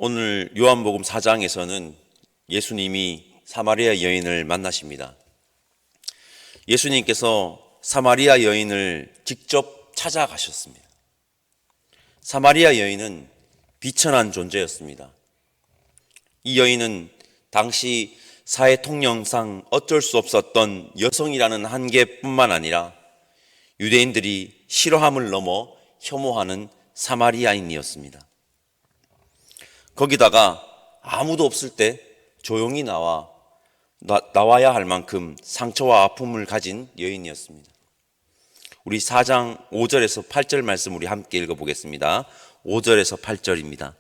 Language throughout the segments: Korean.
오늘 요한복음 4장에서는 예수님이 사마리아 여인을 만나십니다. 예수님께서 사마리아 여인을 직접 찾아가셨습니다. 사마리아 여인은 비천한 존재였습니다. 이 여인은 당시 사회 통념상 어쩔 수 없었던 여성이라는 한계뿐만 아니라 유대인들이 싫어함을 넘어 혐오하는 사마리아인이었습니다. 거기다가 아무도 없을 때 조용히 나와야 할 만큼 상처와 아픔을 가진 여인이었습니다. 우리 4장 5절에서 8절 말씀 우리 함께 읽어보겠습니다. 5절에서 8절입니다.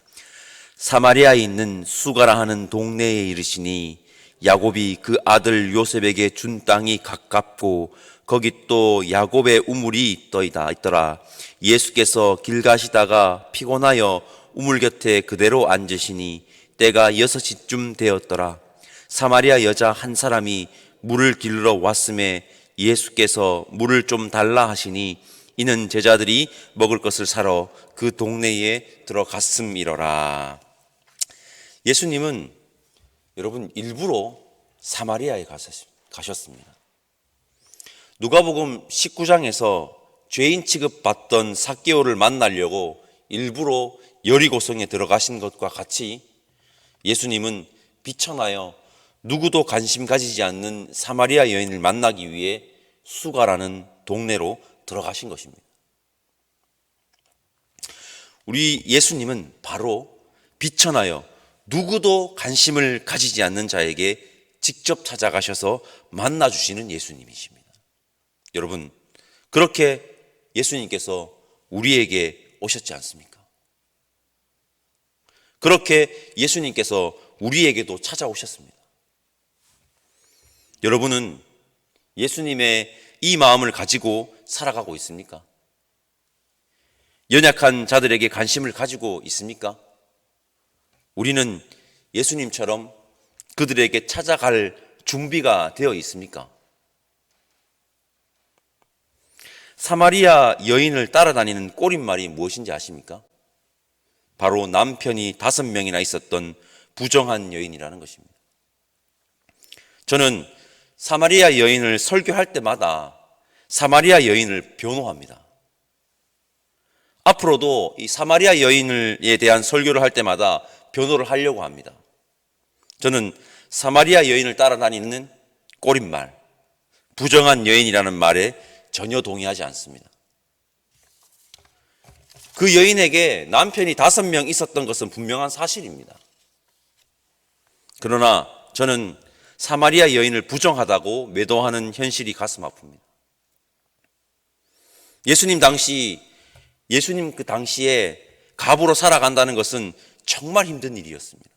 사마리아에 있는 수가라 하는 동네에 이르시니 야곱이 그 아들 요셉에게 준 땅이 가깝고 거기 또 야곱의 우물이 있더라. 예수께서 길 가시다가 피곤하여 우물 곁에 그대로 앉으시니 때가 6시쯤 되었더라. 사마리아 여자 한 사람이 물을 길러 왔음에 예수께서 물을 좀 달라 하시니 이는 제자들이 먹을 것을 사러 그 동네에 들어갔음이러라. 예수님은 여러분 일부러 사마리아에 가셨습니다. 누가복음 19장에서 죄인 취급받던 삭개오를 만나려고 일부러 여리고성에 들어가신 것과 같이 예수님은 비천하여 누구도 관심 가지지 않는 사마리아 여인을 만나기 위해 수가라는 동네로 들어가신 것입니다. 우리 예수님은 바로 비천하여 누구도 관심을 가지지 않는 자에게 직접 찾아가셔서 만나주시는 예수님이십니다. 여러분, 그렇게 예수님께서 우리에게 오셨지 않습니까? 그렇게 예수님께서 우리에게도 찾아오셨습니다. 여러분은 예수님의 이 마음을 가지고 살아가고 있습니까? 연약한 자들에게 관심을 가지고 있습니까? 우리는 예수님처럼 그들에게 찾아갈 준비가 되어 있습니까? 사마리아 여인을 따라다니는 꼬릿말이 무엇인지 아십니까? 바로 남편이 5명이나 있었던 부정한 여인이라는 것입니다. 저는 사마리아 여인을 설교할 때마다 사마리아 여인을 변호합니다. 앞으로도 이 사마리아 여인에 대한 설교를 할 때마다 변호를 하려고 합니다. 저는 사마리아 여인을 따라다니는 꼬릿말, 부정한 여인이라는 말에 전혀 동의하지 않습니다. 그 여인에게 남편이 5명 있었던 것은 분명한 사실입니다. 그러나 저는 사마리아 여인을 부정하다고 매도하는 현실이 가슴 아픕니다. 예수님 그 당시에 갑으로 살아간다는 것은 정말 힘든 일이었습니다.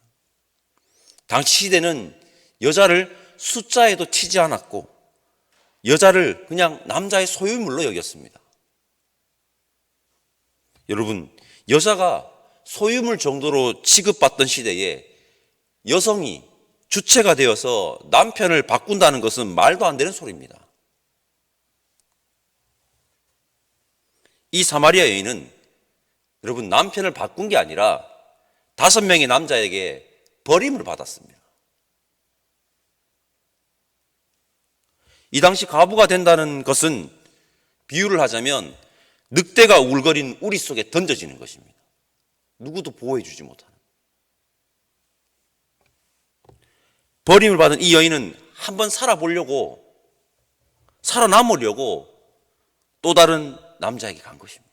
당시 시대는 여자를 숫자에도 치지 않았고 여자를 그냥 남자의 소유물로 여겼습니다. 여러분, 여자가 소유물 정도로 취급받던 시대에 여성이 주체가 되어서 남편을 바꾼다는 것은 말도 안 되는 소리입니다. 이 사마리아 여인은 여러분 남편을 바꾼 게 아니라 5명의 남자에게 버림을 받았습니다. 이 당시 과부가 된다는 것은 비유를 하자면 늑대가 울거린 우리 속에 던져지는 것입니다. 누구도 보호해 주지 못하는. 버림을 받은 이 여인은 한번 살아보려고, 살아남으려고 또 다른 남자에게 간 것입니다.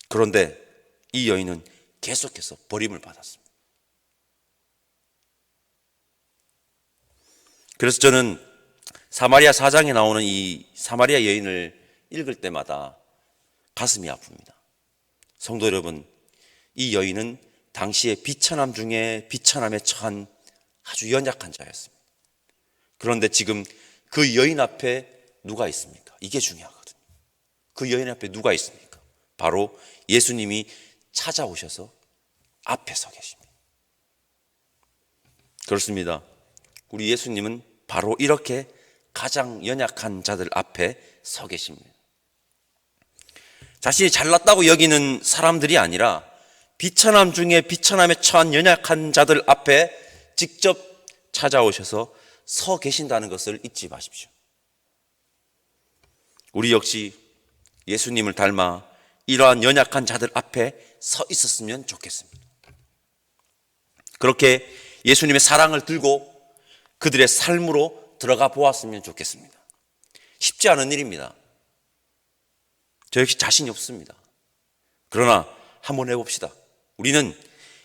그런데 이 여인은 계속해서 버림을 받았습니다. 그래서 저는 사마리아 4장에 나오는 이 사마리아 여인을 읽을 때마다 가슴이 아픕니다. 성도 여러분, 이 여인은 당시의 비천함 중에 비천함에 처한 아주 연약한 자였습니다. 그런데 지금 그 여인 앞에 누가 있습니까? 이게 중요하거든요. 그 여인 앞에 누가 있습니까? 바로 예수님이 찾아오셔서 앞에 서 계십니다. 그렇습니다. 우리 예수님은 바로 이렇게 가장 연약한 자들 앞에 서 계십니다. 자신이 잘났다고 여기는 사람들이 아니라 비천함 중에 비천함에 처한 연약한 자들 앞에 직접 찾아오셔서 서 계신다는 것을 잊지 마십시오. 우리 역시 예수님을 닮아 이러한 연약한 자들 앞에 서 있었으면 좋겠습니다. 그렇게 예수님의 사랑을 들고 그들의 삶으로 들어가 보았으면 좋겠습니다. 쉽지 않은 일입니다. 저 역시 자신이 없습니다. 그러나 한번 해봅시다. 우리는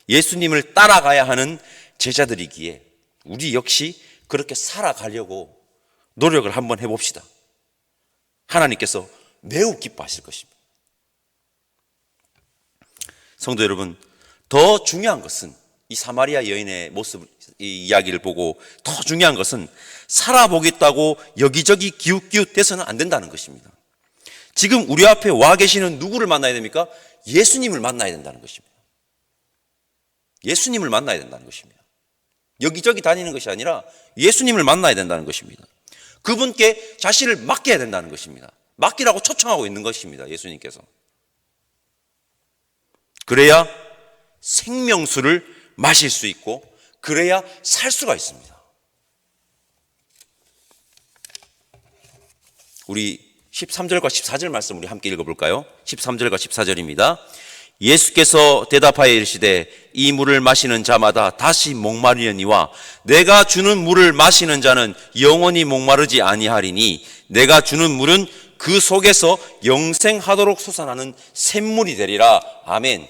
예수님을 따라가야 하는 제자들이기에 우리 역시 그렇게 살아가려고 노력을 한번 해봅시다. 하나님께서 매우 기뻐하실 것입니다. 성도 여러분, 더 중요한 것은 이 사마리아 여인의 모습, 이 이야기를 보고 더 중요한 것은 살아보겠다고 여기저기 기웃기웃대서는 안 된다는 것입니다. 지금 우리 앞에 와 계시는 누구를 만나야 됩니까? 예수님을 만나야 된다는 것입니다. 예수님을 만나야 된다는 것입니다. 여기저기 다니는 것이 아니라 예수님을 만나야 된다는 것입니다. 그분께 자신을 맡겨야 된다는 것입니다. 맡기라고 초청하고 있는 것입니다. 예수님께서. 그래야 생명수를 마실 수 있고 그래야 살 수가 있습니다. 우리 13절과 14절 말씀 우리 함께 읽어볼까요? 13절과 14절입니다. 예수께서 대답하여 이르시되 이 물을 마시는 자마다 다시 목마르려니와 내가 주는 물을 마시는 자는 영원히 목마르지 아니하리니 내가 주는 물은 그 속에서 영생하도록 솟아나는 샘물이 되리라. 아멘.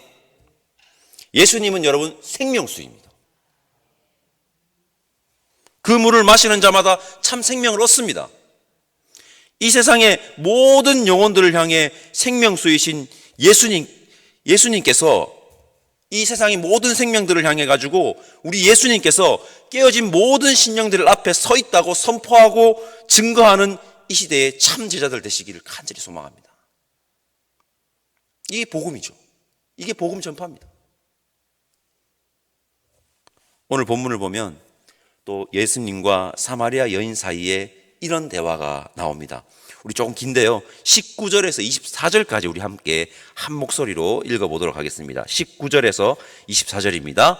예수님은 여러분 생명수입니다. 그 물을 마시는 자마다 참 생명을 얻습니다. 이 세상의 모든 영혼들을 향해 생명수이신 예수님께서 이 세상의 모든 생명들을 향해 가지고 우리 예수님께서 깨어진 모든 신령들 앞에 서 있다고 선포하고 증거하는 이 시대의 참 제자들 되시기를 간절히 소망합니다. 이게 복음이죠. 이게 복음 전파입니다. 오늘 본문을 보면 또 예수님과 사마리아 여인 사이에 이런 대화가 나옵니다. 우리 조금 긴데요. 19절에서 24절까지 우리 함께 한 목소리로 읽어보도록 하겠습니다. 19절에서 24절입니다.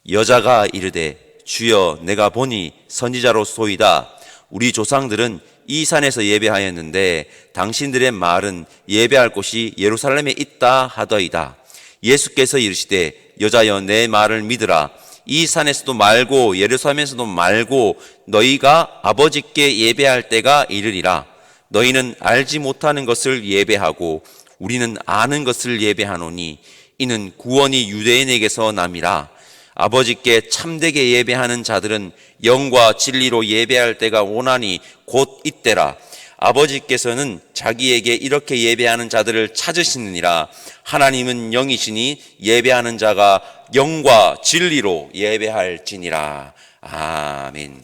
여자가 이르되 주여 내가 보니 선지자로소이다. 우리 조상들은 이 산에서 예배하였는데 당신들의 말은 예배할 곳이 예루살렘에 있다 하더이다. 예수께서 이르시되 여자여 내 말을 믿으라. 이 산에서도 말고 예루살렘에서도 말고 너희가 아버지께 예배할 때가 이르리라. 너희는 알지 못하는 것을 예배하고 우리는 아는 것을 예배하노니 이는 구원이 유대인에게서 남이라. 아버지께 참되게 예배하는 자들은 영과 진리로 예배할 때가 오나니 곧 이때라. 아버지께서는 자기에게 이렇게 예배하는 자들을 찾으시느니라. 하나님은 영이시니 예배하는 자가 영과 진리로 예배할지니라. 아멘.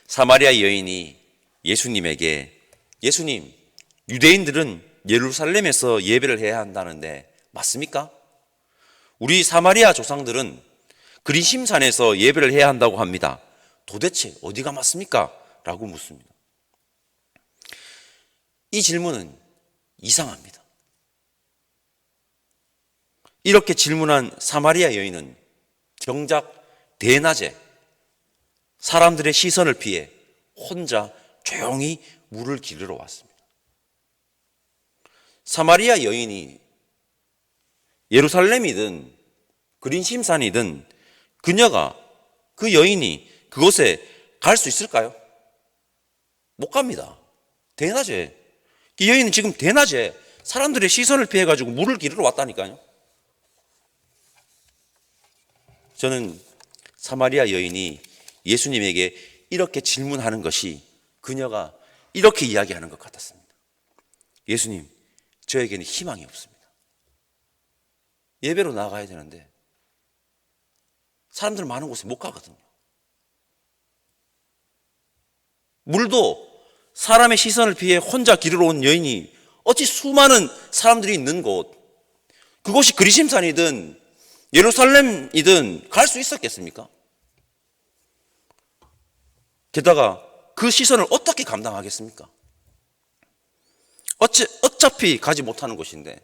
사마리아 여인이 예수님에게 예수님, 유대인들은 예루살렘에서 예배를 해야 한다는데 맞습니까? 우리 사마리아 조상들은 그리심산에서 예배를 해야 한다고 합니다. 도대체 어디가 맞습니까? 라고 묻습니다. 이 질문은 이상합니다. 이렇게 질문한 사마리아 여인은 정작 대낮에 사람들의 시선을 피해 혼자 조용히 물을 기르러 왔습니다. 사마리아 여인이 예루살렘이든 그린심산이든 그 여인이 그곳에 갈 수 있을까요? 못 갑니다. 대낮에. 이 여인은 지금 대낮에 사람들의 시선을 피해가지고 물을 기르러 왔다니까요. 저는 사마리아 여인이 예수님에게 이렇게 질문하는 것이 그녀가 이렇게 이야기하는 것 같았습니다. 예수님, 저에게는 희망이 없습니다. 예배로 나가야 되는데 사람들 많은 곳에 못 가거든요. 물도 사람의 시선을 피해 혼자 기르러 온 여인이 어찌 수많은 사람들이 있는 곳, 그곳이 그리심산이든 예루살렘이든 갈 수 있었겠습니까? 게다가 그 시선을 어떻게 감당하겠습니까? 어차피 가지 못하는 곳인데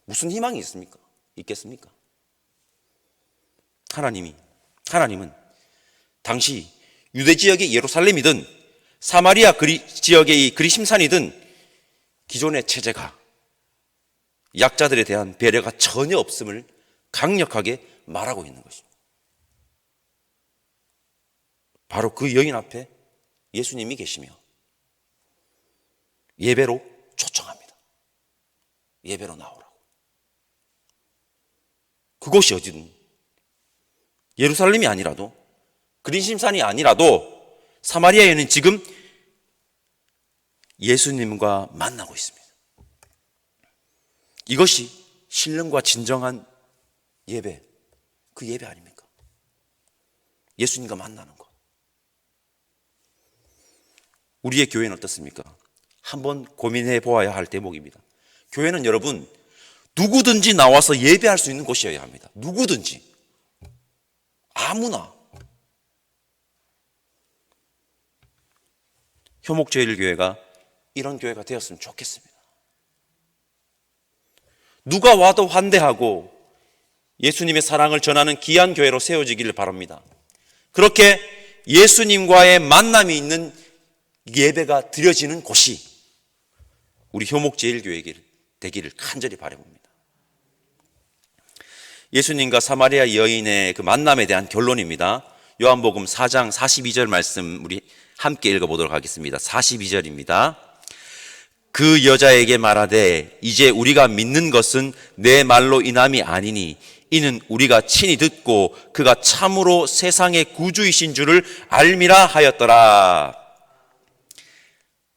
무슨 희망이 있습니까? 있겠습니까? 하나님은 당시 유대 지역의 예루살렘이든 사마리아 지역의 그리심산이든 기존의 체제가 약자들에 대한 배려가 전혀 없음을 강력하게 말하고 있는 것입니다. 바로 그 여인 앞에 예수님이 계시며 예배로 초청합니다. 예배로 나오라고. 그곳이 어디든 예루살렘이 아니라도 그리심산이 아니라도 사마리아에는 지금 예수님과 만나고 있습니다. 이것이 신령과 진정한 예배, 그 예배 아닙니까? 예수님과 만나는 것. 우리의 교회는 어떻습니까? 한번 고민해 보아야 할 대목입니다. 교회는 여러분 누구든지 나와서 예배할 수 있는 곳이어야 합니다. 누구든지, 아무나. 효목제일교회가 이런 교회가 되었으면 좋겠습니다. 누가 와도 환대하고 예수님의 사랑을 전하는 귀한 교회로 세워지기를 바랍니다. 그렇게 예수님과의 만남이 있는 예배가 드려지는 곳이 우리 효목제일교회 되기를 간절히 바라봅니다. 예수님과 사마리아 여인의 그 만남에 대한 결론입니다. 요한복음 4장 42절 말씀 우리 함께 읽어보도록 하겠습니다. 42절입니다. 그 여자에게 말하되 이제 우리가 믿는 것은 내 말로 인함이 아니니 이는 우리가 친히 듣고 그가 참으로 세상의 구주이신 줄을 알미라 하였더라.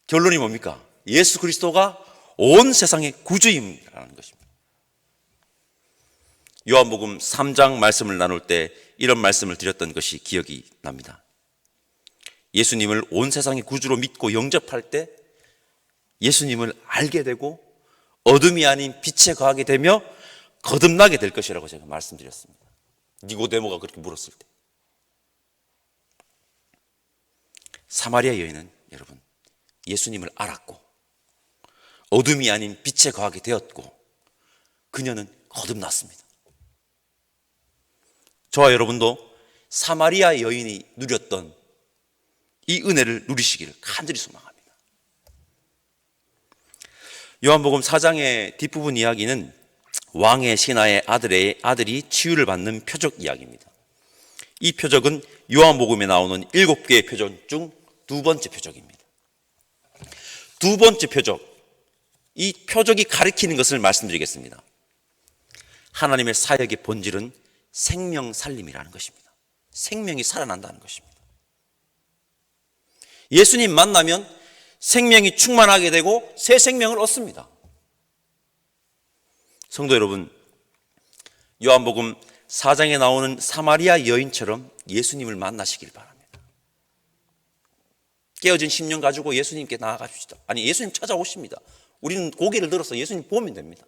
결론이 뭡니까? 예수 그리스도가 온 세상의 구주임이라는 것입니다. 요한복음 3장 말씀을 나눌 때 이런 말씀을 드렸던 것이 기억이 납니다. 예수님을 온 세상의 구주로 믿고 영접할 때 예수님을 알게 되고 어둠이 아닌 빛에 거하게 되며 거듭나게 될 것이라고 제가 말씀드렸습니다. 니고데모가 그렇게 물었을 때. 사마리아 여인은 여러분 예수님을 알았고 어둠이 아닌 빛에 거하게 되었고 그녀는 거듭났습니다. 저와 여러분도 사마리아 여인이 누렸던 이 은혜를 누리시기를 간절히 소망합니다. 요한복음 4장의 뒷부분 이야기는 왕의 신하의 아들이 치유를 받는 표적 이야기입니다. 이 표적은 요한복음에 나오는 7개의 표적 중 두 번째 표적입니다. 두 번째 표적, 이 표적이 가리키는 것을 말씀드리겠습니다. 하나님의 사역의 본질은 생명 살림이라는 것입니다. 생명이 살아난다는 것입니다. 예수님 만나면 생명이 충만하게 되고 새 생명을 얻습니다. 성도 여러분, 요한복음 4장에 나오는 사마리아 여인처럼 예수님을 만나시길 바랍니다. 깨어진 심령 가지고 예수님께 나아가십시다. 아니, 예수님 찾아오십니다. 우리는 고개를 들어서 예수님 보면 됩니다.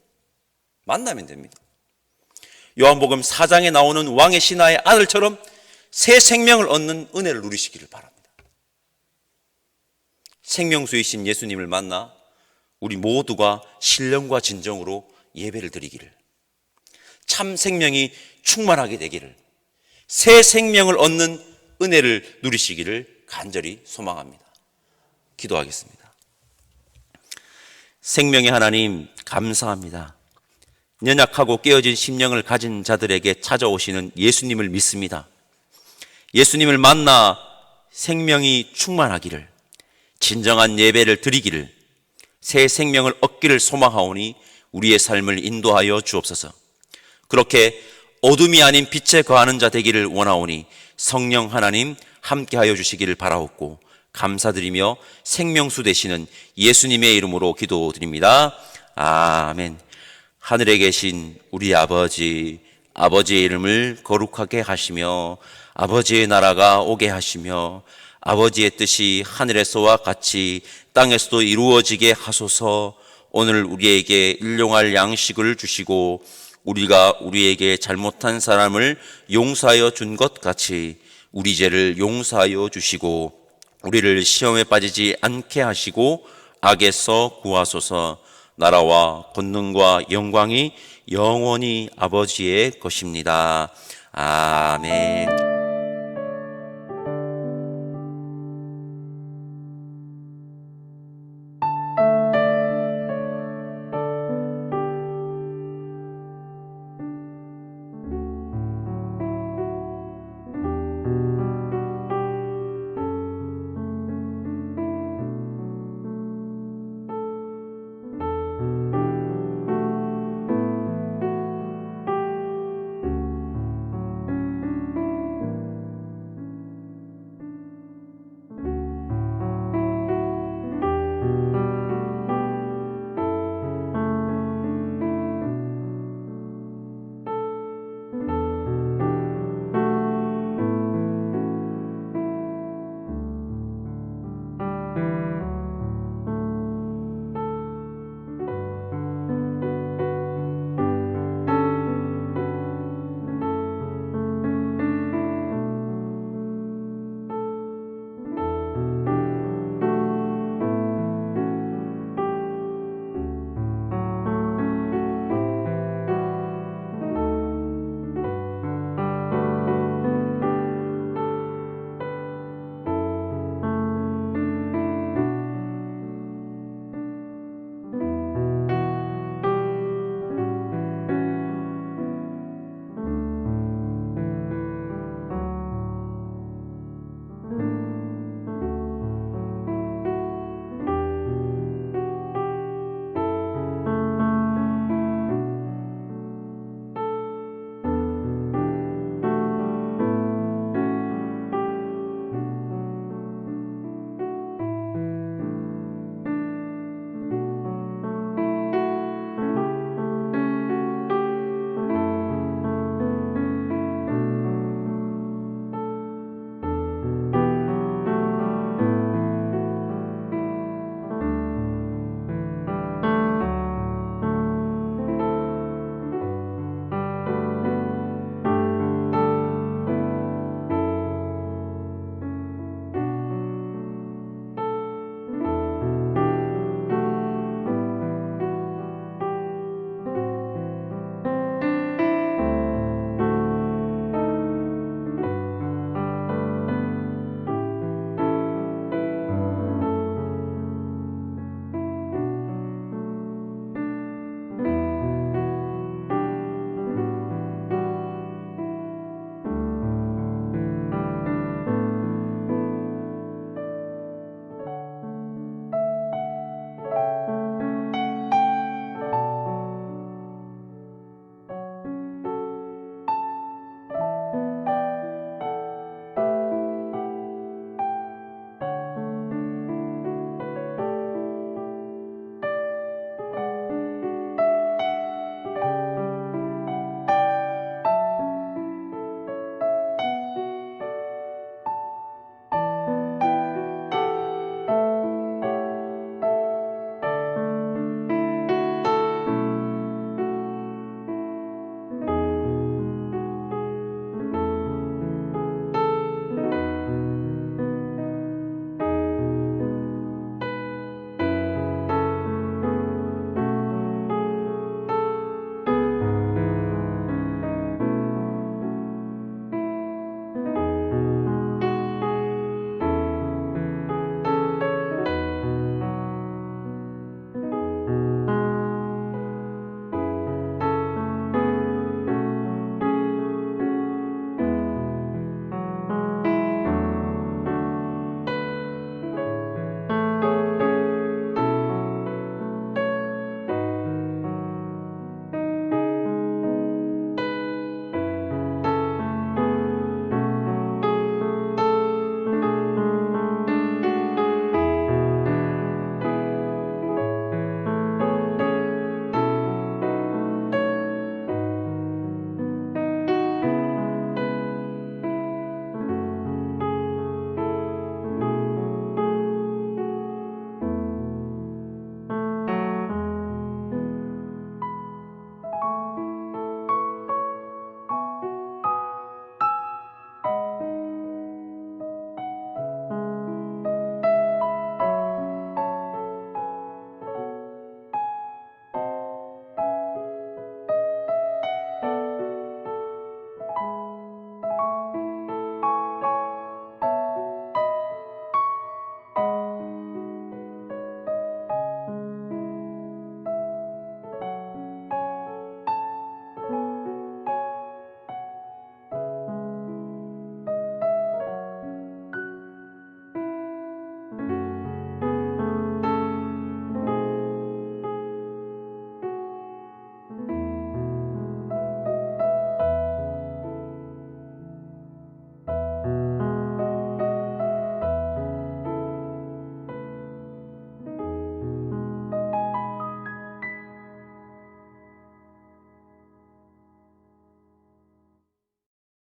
만나면 됩니다. 요한복음 4장에 나오는 왕의 신하의 아들처럼 새 생명을 얻는 은혜를 누리시기를 바랍니다. 생명수이신 예수님을 만나 우리 모두가 신령과 진정으로 예배를 드리기를, 참 생명이 충만하게 되기를, 새 생명을 얻는 은혜를 누리시기를 간절히 소망합니다. 기도하겠습니다. 생명의 하나님 감사합니다. 연약하고 깨어진 심령을 가진 자들에게 찾아오시는 예수님을 믿습니다. 예수님을 만나 생명이 충만하기를, 진정한 예배를 드리기를, 새 생명을 얻기를 소망하오니 우리의 삶을 인도하여 주옵소서. 그렇게 어둠이 아닌 빛에 거하는 자 되기를 원하오니 성령 하나님 함께하여 주시기를 바라옵고 감사드리며 생명수 되시는 예수님의 이름으로 기도드립니다. 아멘. 하늘에 계신 우리 아버지의 이름을 거룩하게 하시며 아버지의 나라가 오게 하시며 아버지의 뜻이 하늘에서와 같이 땅에서도 이루어지게 하소서. 오늘 우리에게 일용할 양식을 주시고 우리가 우리에게 잘못한 사람을 용서하여 준 것 같이 우리 죄를 용서하여 주시고 우리를 시험에 빠지지 않게 하시고 악에서 구하소서. 나라와 권능과 영광이 영원히 아버지의 것입니다. 아멘.